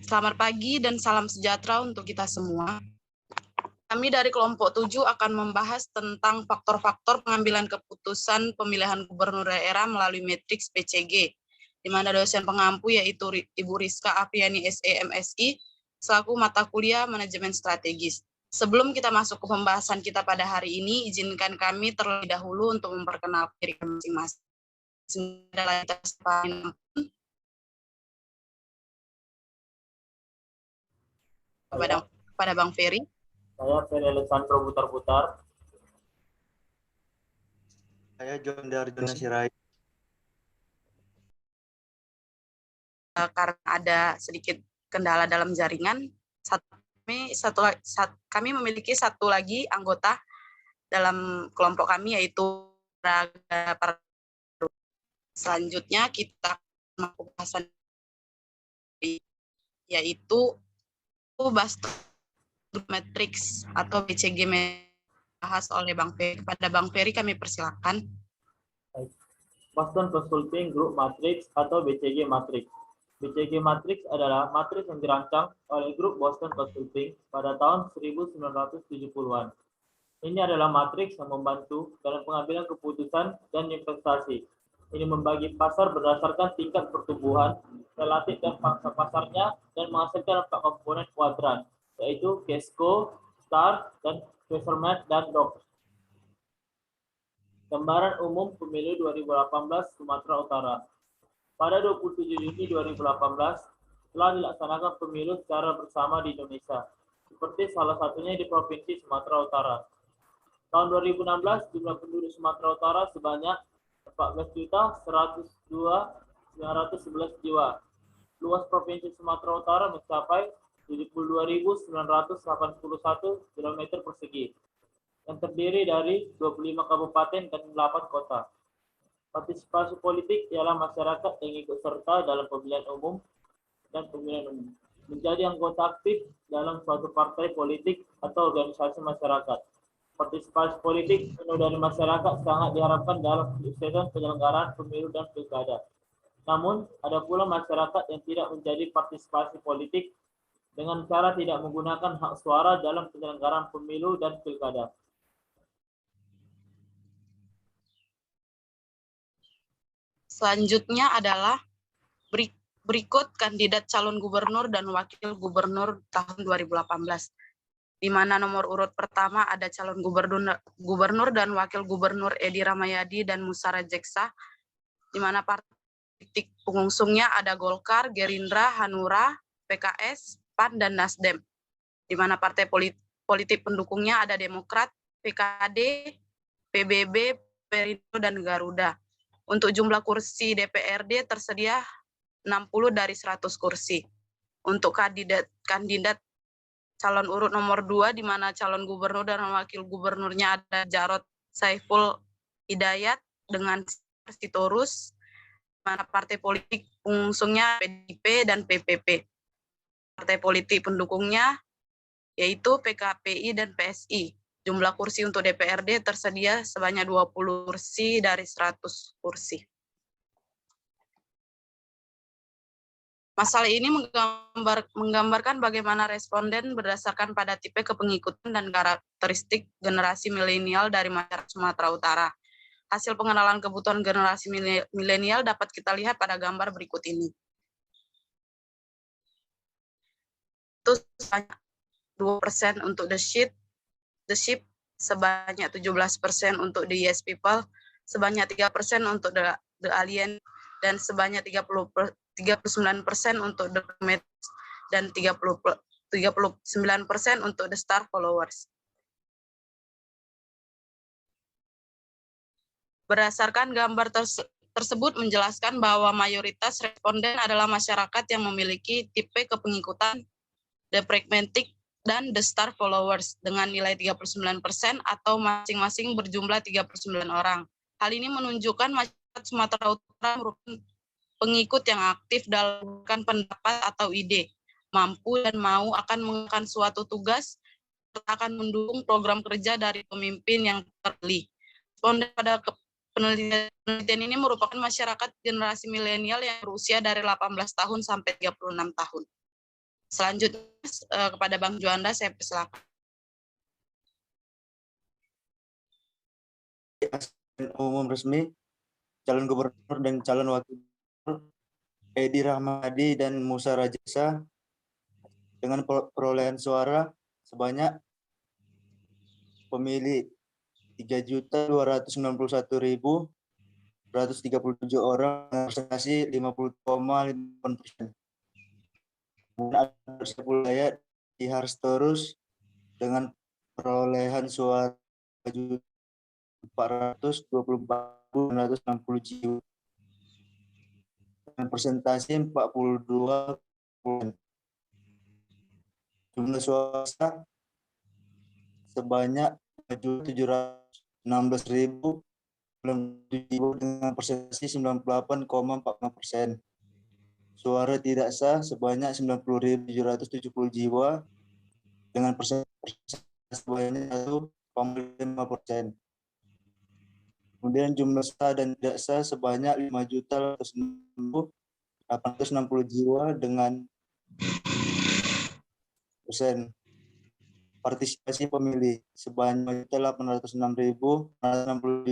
Selamat pagi dan salam sejahtera untuk kita semua. Kami dari kelompok 7 akan membahas tentang faktor-faktor pengambilan keputusan pemilihan gubernur daerah melalui matriks PCG, di mana dosen pengampu yaitu Ibu Rizka Apriani SEMSI, selaku mata kuliah manajemen strategis. Sebelum kita masuk ke pembahasan kita pada hari ini, izinkan kami terlebih dahulu untuk memperkenalkan diri masing-masing. Kepada Bang Ferry. Saya Ferry Alessandro Butar-Butar. Saya John Darjona Sirait. Karena ada sedikit kendala dalam jaringan, kami memiliki satu lagi anggota dalam kelompok kami, yaitu selanjutnya kita pembahasan yaitu matriks atau BCG bahas oleh Bang Ferry. Kepada Bang Ferry kami persilakan. Boston Consulting Group Matrix atau BCG Matrix. BCG Matrix adalah matriks yang dirancang oleh grup Boston Consulting pada tahun 1970-an. Ini adalah matriks yang membantu dalam pengambilan keputusan dan investasi. Ini membagi pasar berdasarkan tingkat pertumbuhan, relatif dan pangsa pasarnya, dan menghasilkan 4 komponen kuadran, yaitu Casco, Star, dan Westermatt dan Dock. Gambaran umum pemilu 2018 Sumatera Utara. Pada 27 Juni 2018, telah dilaksanakan pemilu secara bersama di Indonesia, seperti salah satunya di Provinsi Sumatera Utara. Tahun 2016, jumlah penduduk Sumatera Utara sebanyak 14.102.911 jiwa. Luas Provinsi Sumatera Utara mencapai 72.981 km persegi, yang terdiri dari 25 kabupaten dan 8 kota. Partisipasi politik ialah masyarakat yang ikut serta dalam pemilihan umum dan pemilihan umum. Menjadi anggota aktif dalam suatu partai politik atau organisasi masyarakat. Partisipasi politik penuh dari masyarakat sangat diharapkan dalam kesuksesan penyelenggaraan pemilu dan pilkada. Namun, ada pula masyarakat yang tidak menjadi partisipasi politik dengan cara tidak menggunakan hak suara dalam penyelenggaraan pemilu dan pilkada. Selanjutnya adalah berikut kandidat calon gubernur dan wakil gubernur tahun 2018. Di mana nomor urut pertama ada calon gubernur dan wakil gubernur Edi Ramayadi dan Musara Jeksa, di mana partai pengusungnya ada Golkar, Gerindra, Hanura, PKS, PAN, dan Nasdem. Di mana partai politik pendukungnya ada Demokrat, PKD, PBB, Perindo, dan Garuda. Untuk jumlah kursi DPRD tersedia 60 dari 100 kursi. Untuk kandidat calon urut nomor 2, di mana calon gubernur dan wakil gubernurnya ada Jarod Saiful Hidayat dengan Sitorus, di mana partai politik pengusungnya PDIP dan PPP. Partai politik pendukungnya yaitu PKPI dan PSI. Jumlah kursi untuk DPRD tersedia sebanyak 20 kursi dari 100 kursi. Masalah ini menggambarkan bagaimana responden berdasarkan pada tipe kepengikutan dan karakteristik generasi milenial dari masyarakat Sumatera Utara. Hasil pengenalan kebutuhan generasi milenial dapat kita lihat pada gambar berikut ini. Itu sebanyak 2% untuk The Ship, sebanyak 17% untuk The Yes People, sebanyak 3% untuk The Alien, dan sebanyak 39% untuk The Met, dan 39% untuk The Star Followers. Berdasarkan gambar tersebut menjelaskan bahwa mayoritas responden adalah masyarakat yang memiliki tipe kepengikutan The Pragmatic dan The Star Followers dengan nilai 39% atau masing-masing berjumlah 39 orang. Hal ini menunjukkan masyarakat Sumatera Utara merupakan pengikut yang aktif dalam pendapat atau ide, mampu dan mau akan melakukan suatu tugas, serta akan mendukung program kerja dari pemimpin yang terpilih. Responden pada penelitian ini merupakan masyarakat generasi milenial yang berusia dari 18 tahun sampai 36 tahun. Selanjutnya kepada Bang Juanda saya persilakan. Umum resmi calon gubernur dan calon wakil gubernur Edi Rahmayadi dan Musa Rajasa dengan perolehan suara sebanyak pemilih 3.291.137 orang, representasi 50,5%. Kemudian ada Saiful Hidayat di Harstorus dengan perolehan suara 424.960 jiwa dengan presentasi 42%. Jumlah suara sebanyak 716.000 dengan presentasi 98,45%. Suara tidak sah sebanyak 90.770 jiwa dengan presentasi sebanyak 1,5%. Kemudian jumlah sah dan tidak sah sebanyak 5.860 jiwa dengan persen. Partisipasi pemilih sebanyak 806.460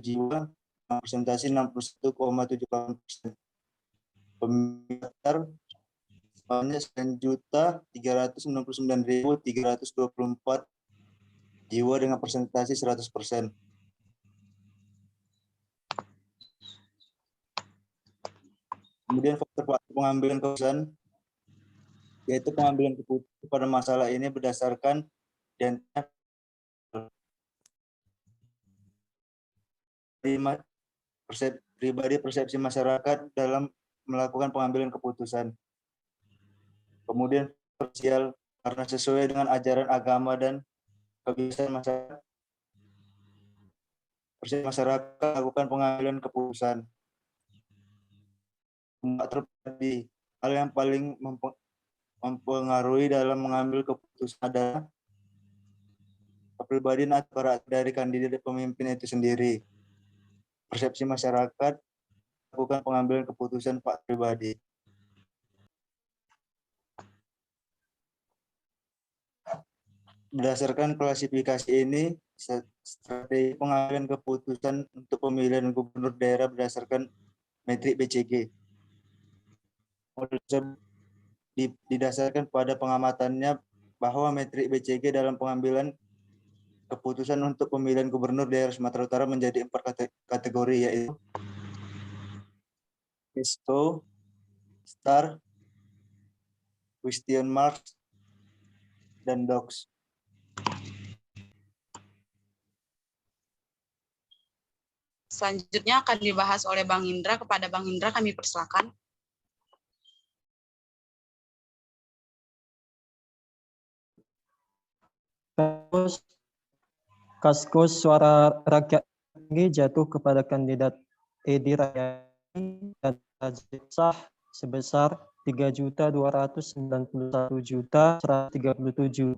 jiwa dengan presentasi 61,78%. Pemilih sebanyak 9.399.324 jiwa dengan presentasi 100%. Kemudian faktor pengambilan keputusan, yaitu pengambilan keputusan pada masalah ini berdasarkan dan pribadi persepsi masyarakat dalam melakukan pengambilan keputusan. Kemudian sosial karena sesuai dengan ajaran agama dan kebiasaan masyarakat. Persepsi masyarakat melakukan pengambilan keputusan. Terjadi hal yang paling mempengaruhi dalam mengambil keputusan adalah kepribadian atau karakter dari kandidat pemimpin itu sendiri. Persepsi masyarakat melakukan pengambilan keputusan Pak pribadi. Berdasarkan klasifikasi ini, strategi pengambilan keputusan untuk pemilihan gubernur daerah berdasarkan metrik BCG. Didasarkan pada pengamatannya bahwa metrik BCG dalam pengambilan keputusan untuk pemilihan gubernur daerah Sumatera Utara menjadi 4 kategori, yaitu ISO, STAR, question mark, dan DOX. Selanjutnya akan dibahas oleh Bang Indra. Kepada Bang Indra kami persilakan. Kaskus suara rakyat tinggi jatuh kepada kandidat Edi Rahmayadi dan sah sebesar 3.291.137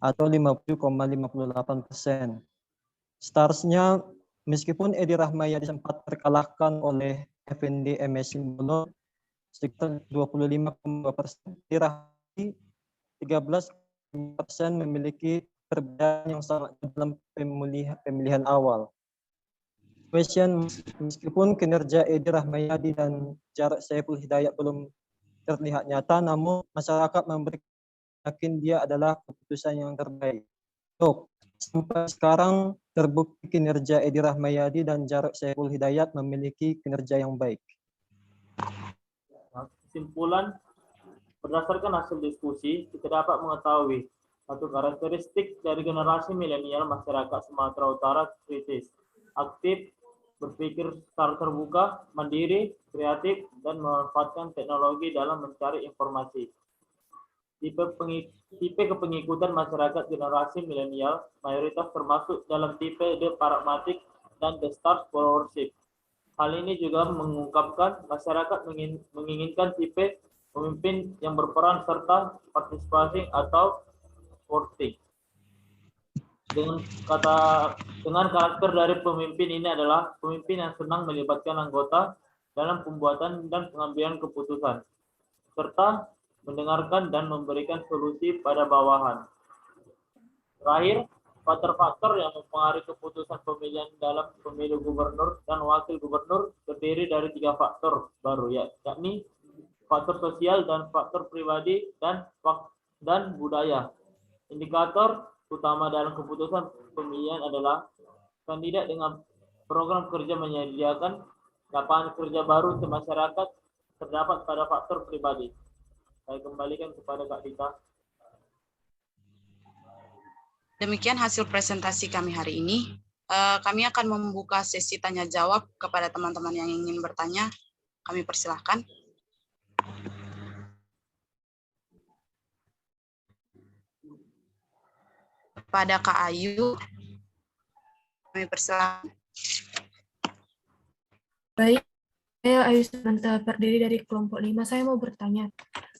atau 50,58%. Starsnya, meskipun Edi Rahmayadi sempat terkalahkan oleh Effendi MS Simbolon sekitar 25,2%, Edi Rahmayadi 13% memiliki perbedaan yang sangat dalam pemilihan awal. Question, meskipun kinerja Edi Rahmayadi dan jarak Saiful Hidayat belum terlihat nyata, namun masyarakat memberi yakin dia adalah keputusan yang terbaik. Sampai sekarang terbukti kinerja Edi Rahmayadi dan jarak Saiful Hidayat memiliki kinerja yang baik. Kesimpulan, berdasarkan hasil diskusi, kita dapat mengetahui satu karakteristik dari generasi milenial masyarakat Sumatera Utara kritis, aktif, berpikir secara terbuka, mandiri, kreatif, dan memanfaatkan teknologi dalam mencari informasi. Tipe kepengikutan masyarakat generasi milenial mayoritas termasuk dalam tipe the pragmatic dan the star followership. Hal ini juga mengungkapkan masyarakat menginginkan tipe pemimpin yang berperan serta partisipasi atau voting. Dengan karakter dari pemimpin ini adalah pemimpin yang senang melibatkan anggota dalam pembuatan dan pengambilan keputusan, serta mendengarkan dan memberikan solusi pada bawahan. Terakhir, faktor-faktor yang mempengaruhi keputusan pemilihan dalam pemilu gubernur dan wakil gubernur terdiri dari 3 faktor baru, yakni faktor sosial dan faktor pribadi dan budaya. Indikator utama dalam keputusan pemilihan adalah kandidat dengan program kerja menyediakan lapangan kerja baru ke masyarakat terdapat pada faktor pribadi. Saya kembalikan kepada Kak Dita. Demikian hasil presentasi kami hari ini. Kami akan membuka sesi tanya jawab kepada teman-teman yang ingin bertanya. Kami persilahkan. Kepada Kak Ayu, kami persilahkan. Baik, saya Ayu Samantha, terdiri dari kelompok 5. Saya mau bertanya.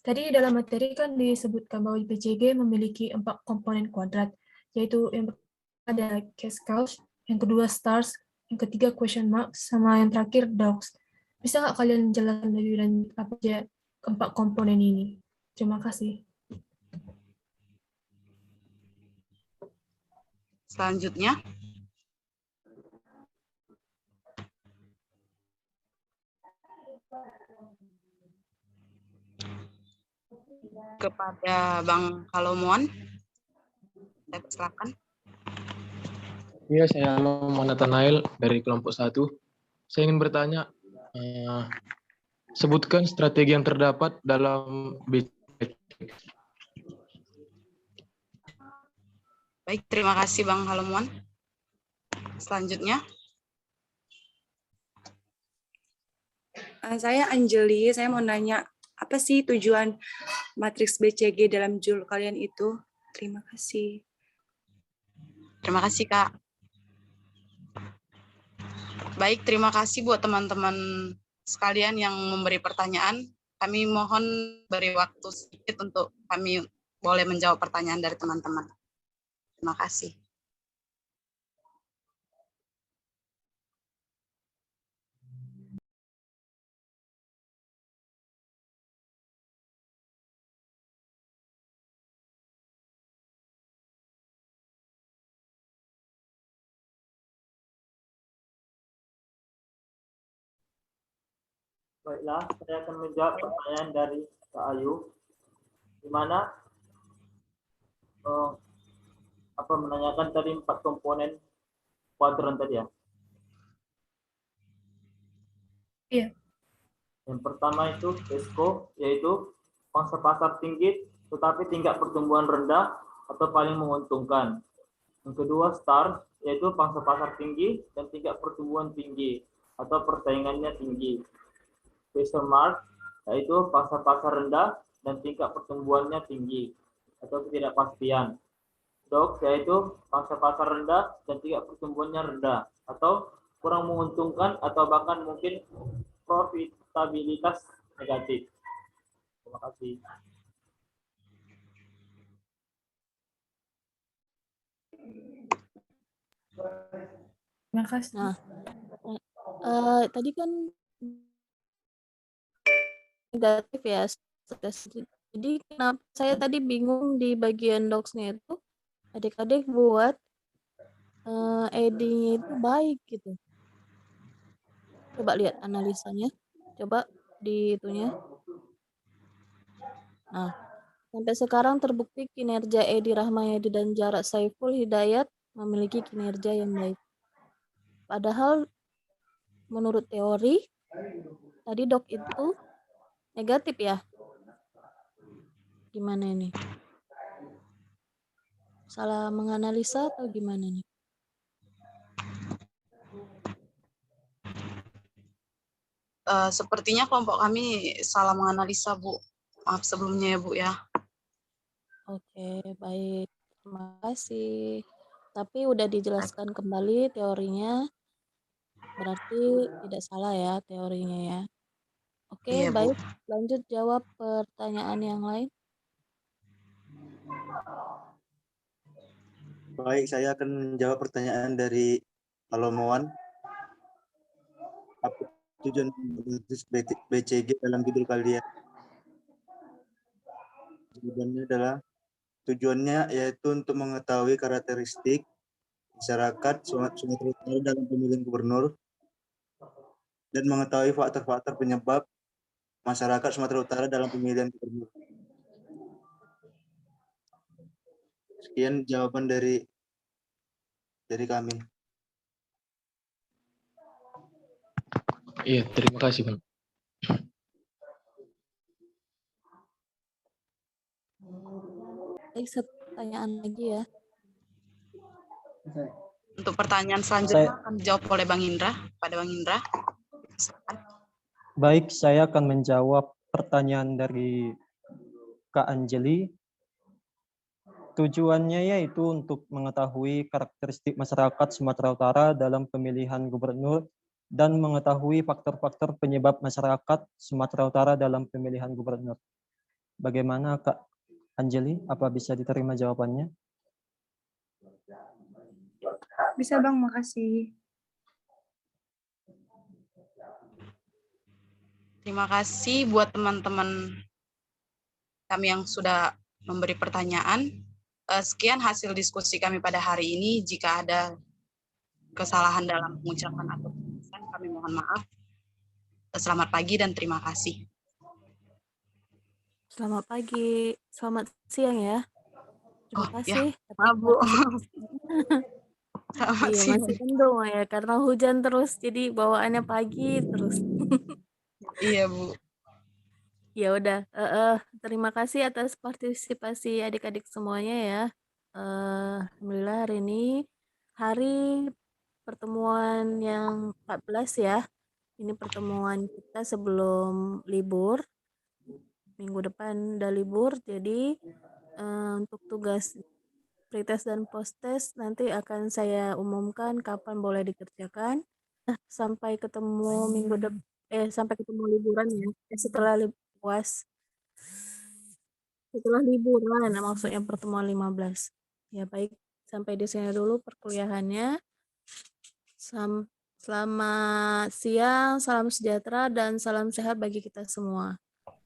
Tadi dalam materi kan disebutkan bahwa IPCG memiliki 4 komponen kuadrat, yaitu yang pertama ada case cows, yang kedua stars, yang ketiga question mark, sama yang terakhir dogs. Bisa nggak kalian jelaskan lebih lanjut apa aja keempat komponen ini? Terima kasih. Selanjutnya, kepada Bang Halomuan, saya persilakan. Iya, saya Muhammad Nathanael dari kelompok 1. Saya ingin bertanya, sebutkan strategi yang terdapat dalam BCG. Baik, terima kasih Bang Halomuan. Selanjutnya, Saya Anjeli, saya mau nanya, apa sih tujuan matriks BCG dalam JUL kalian itu? Terima kasih. terima kasih Kak. Baik, terima kasih buat teman-teman sekalian yang memberi pertanyaan. Kami mohon beri waktu sedikit untuk kami boleh menjawab pertanyaan dari teman-teman. Terima kasih. Baiklah, saya akan menjawab pertanyaan dari Kak Ayu, di mana menanyakan tadi 4 komponen kuadran tadi ya. Iya. Yang pertama itu PESCO, yaitu pangsa pasar tinggi tetapi tingkat pertumbuhan rendah atau paling menguntungkan. Yang kedua STARS, yaitu pangsa pasar tinggi dan tingkat pertumbuhan tinggi atau persaingannya tinggi. Question mark, yaitu pangsa pasar rendah dan tingkat pertumbuhannya tinggi atau ketidakpastian. DOX, yaitu pangsa pasar rendah dan tingkat pertumbuhannya rendah atau kurang menguntungkan atau bahkan mungkin profitabilitas negatif. Terima kasih. Terima kasih. Nah, tadi kan negatif ya. Jadi kenapa saya tadi bingung di bagian docs-nya itu adik-adik buat ED-nya itu baik gitu. Coba lihat analisanya. Coba di itunya. Nah, sampai sekarang terbukti kinerja Edi Rahmayadi dan Jarod Saiful Hidayat memiliki kinerja yang baik. Padahal menurut teori tadi dok itu negatif ya. Gimana ini? Salah menganalisa atau gimana nih? Sepertinya kelompok kami salah menganalisa, Bu. Maaf sebelumnya ya, Bu ya. Oke, baik. Terima kasih. Tapi udah dijelaskan kembali teorinya. Berarti tidak salah ya teorinya ya. Oke, Iya, Bu. baik. Lanjut jawab pertanyaan yang lain. Baik, saya akan menjawab pertanyaan dari Halomuan. Apa tujuan BCG dalam judul kalian? Tujuannya yaitu untuk mengetahui karakteristik masyarakat Sumatera Utara dalam pemilihan gubernur dan mengetahui faktor-faktor penyebab masyarakat Sumatera Utara dalam pemilihan gubernur. Sekian jawaban dari kami. Iya, terima kasih, Bang. Baik, satu pertanyaan lagi ya. Untuk pertanyaan selanjutnya akan dijawab oleh Bang Indra. Pada Bang Indra. Baik, saya akan menjawab pertanyaan dari Kak Anjeli. Tujuannya yaitu untuk mengetahui karakteristik masyarakat Sumatera Utara dalam pemilihan gubernur dan mengetahui faktor-faktor penyebab masyarakat Sumatera Utara dalam pemilihan gubernur. Bagaimana Kak Anjeli? Apa bisa diterima jawabannya? Bisa Bang, makasih. Terima kasih buat teman-teman kami yang sudah memberi pertanyaan. Sekian hasil diskusi kami pada hari ini. Jika ada kesalahan dalam pengucapan atau penulisan, kami mohon maaf. Selamat pagi dan terima kasih. Selamat pagi, selamat siang ya. Terima kasih. Maaf, Bu. Iya, masih mendung ya karena hujan terus jadi bawaannya pagi terus. Iya, Bu. Ya udah, terima kasih atas partisipasi adik-adik semuanya ya. Alhamdulillah hari ini hari pertemuan yang 14 ya. Ini pertemuan kita sebelum libur. Minggu depan udah libur, jadi untuk tugas pretest dan posttest nanti akan saya umumkan kapan boleh dikerjakan. Sampai ketemu sampai ketemu liburan ya. Setelah puas. Setelah liburan, maksudnya pertemuan 15. Ya baik, sampai di sini dulu perkuliahannya. Selamat siang, salam sejahtera dan salam sehat bagi kita semua.